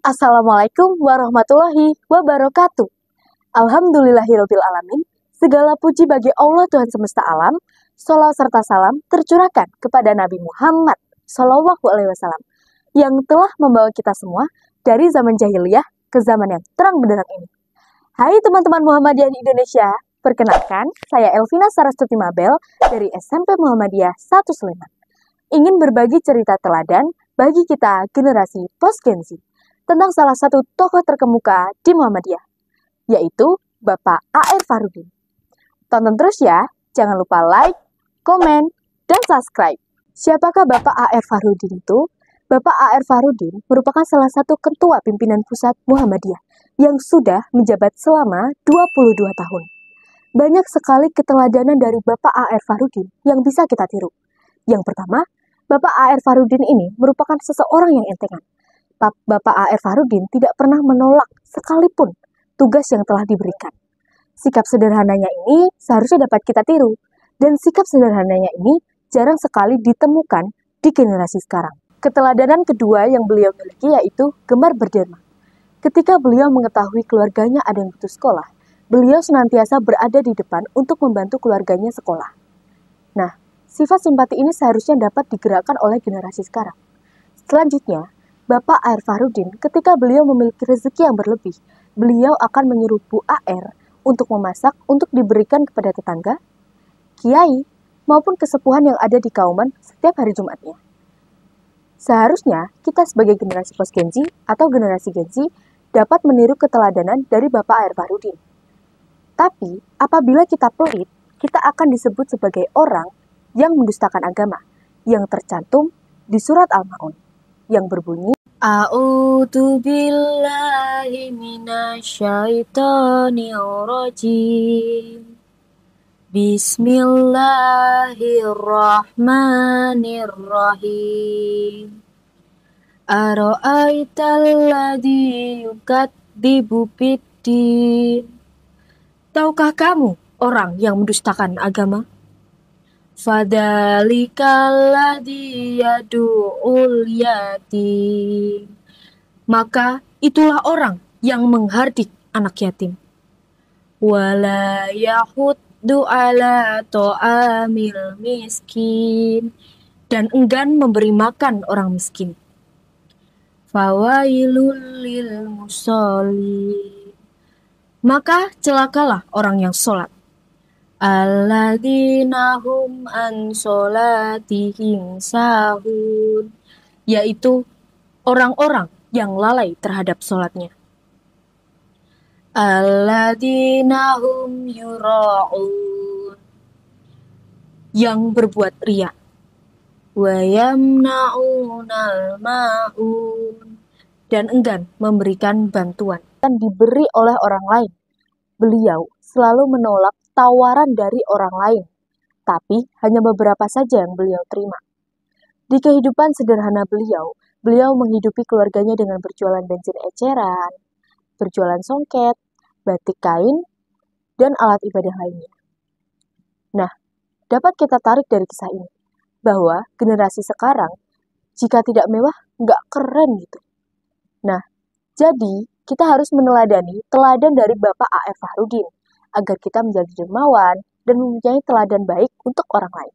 Assalamualaikum warahmatullahi wabarakatuh. Alhamdulillahirabbil alamin. Segala puji bagi Allah Tuhan semesta alam. Sholawat serta salam tercurahkan kepada Nabi Muhammad Shallallahu Alaihi Wasallam yang telah membawa kita semua dari zaman jahiliyah ke zaman yang terang benderang ini. Hai teman-teman Muhammadiyah di Indonesia, perkenalkan saya Elvina Sarastuti Mabel dari SMP Muhammadiyah 1 Sleman. Ingin berbagi cerita teladan bagi kita generasi post Gen Z tentang salah satu tokoh terkemuka di Muhammadiyah, yaitu Bapak A.R. Farudin. Tonton terus ya, jangan lupa like, komen, dan subscribe. Siapakah Bapak A.R. Farudin itu? Bapak A.R. Farudin merupakan salah satu ketua pimpinan pusat Muhammadiyah yang sudah menjabat selama 22 tahun. Banyak sekali keteladanan dari Bapak A.R. Farudin yang bisa kita tiru. Yang pertama, Bapak A.R. Farudin ini merupakan seseorang yang entengan. Bapak A.R. Farudin tidak pernah menolak sekalipun tugas yang telah diberikan. Sikap sederhananya ini seharusnya dapat kita tiru, dan sikap sederhananya ini jarang sekali ditemukan di generasi sekarang. Keteladanan kedua yang beliau miliki yaitu gemar berderma. Ketika beliau mengetahui keluarganya ada yang putus sekolah, beliau senantiasa berada di depan untuk membantu keluarganya sekolah. Nah, sifat simpati ini seharusnya dapat digerakkan oleh generasi sekarang. Selanjutnya, Bapak A.R. Farudin, ketika beliau memiliki rezeki yang berlebih, beliau akan menyuruh Bu A.R. untuk memasak untuk diberikan kepada tetangga, kiai, maupun kesepuhan yang ada di kauman setiap hari Jumatnya. Seharusnya kita sebagai generasi post Gen Z atau generasi Gen Z dapat meniru keteladanan dari Bapak A.R. Farudin. Tapi, apabila kita pelit, kita akan disebut sebagai orang yang mendustakan agama, yang tercantum di surat Al-Ma'un, yang berbunyi, A'udzu billahi minasyaitonir rajim. Bismillahirrahmanirrahim. Ara'aital ladzi yukadzibu biddin. Tahukah kamu orang yang mendustakan agama? Fadzalikal ladzi yad'ul yatim. Maka itulah orang yang menghardik anak yatim. Wala yahuddu ala ta'amil miskin. Dan enggan memberi makan orang miskin. Fawailul lil musallin. Maka celakalah orang yang sholat. Alladzina hum an sholatihim sahun, yaitu orang-orang yang lalai terhadap sholatnya. Alladzina hum yura'un, yang berbuat riya. Wa yamna'unal ma'un, dan enggan memberikan bantuan dan diberi oleh orang lain. Beliau selalu menolak tawaran dari orang lain, tapi hanya beberapa saja yang beliau terima. Di kehidupan sederhana beliau menghidupi keluarganya dengan berjualan bensin eceran, berjualan songket, batik kain, dan alat ibadah lainnya. Nah, dapat kita tarik dari kisah ini, bahwa generasi sekarang, jika tidak mewah, nggak keren gitu. Nah, jadi kita harus meneladani teladan dari Bapak A.R. Farudin, agar kita menjadi dermawan dan mempunyai teladan baik untuk orang lain.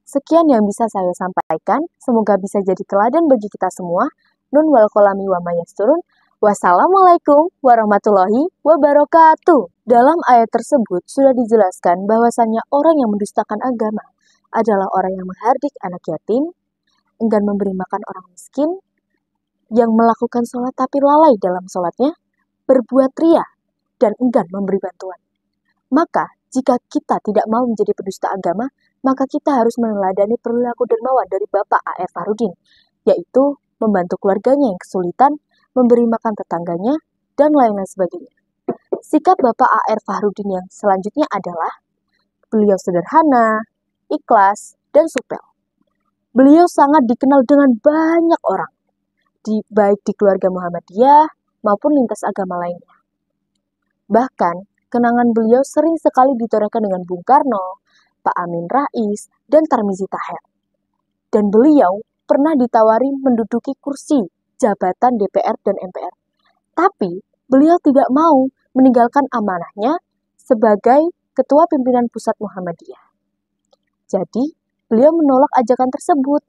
Sekian yang bisa saya sampaikan, semoga bisa jadi teladan bagi kita semua. Nun wal kolami wa mayasturun. Wassalamualaikum warahmatullahi wabarakatuh. Dalam ayat tersebut sudah dijelaskan bahwasannya orang yang mendustakan agama adalah orang yang menghardik anak yatim, enggan memberi makan orang miskin, yang melakukan sholat tapi lalai dalam sholatnya, berbuat riya, dan enggan memberi bantuan. Maka, jika kita tidak mau menjadi pendusta agama, maka kita harus meneladani perilaku dermawan dari Bapak A.R. Farudin, yaitu membantu keluarganya yang kesulitan, memberi makan tetangganya, dan lain-lain sebagainya. Sikap Bapak A.R. Farudin yang selanjutnya adalah, beliau sederhana, ikhlas, dan supel. Beliau sangat dikenal dengan banyak orang, baik di keluarga Muhammadiyah maupun lintas agama lainnya. Bahkan, kenangan beliau sering sekali ditorehkan dengan Bung Karno, Pak Amin Rais, dan Tarmizi Taher. Dan beliau pernah ditawari menduduki kursi jabatan DPR dan MPR. Tapi beliau tidak mau meninggalkan amanahnya sebagai Ketua Pimpinan Pusat Muhammadiyah. Jadi, beliau menolak ajakan tersebut.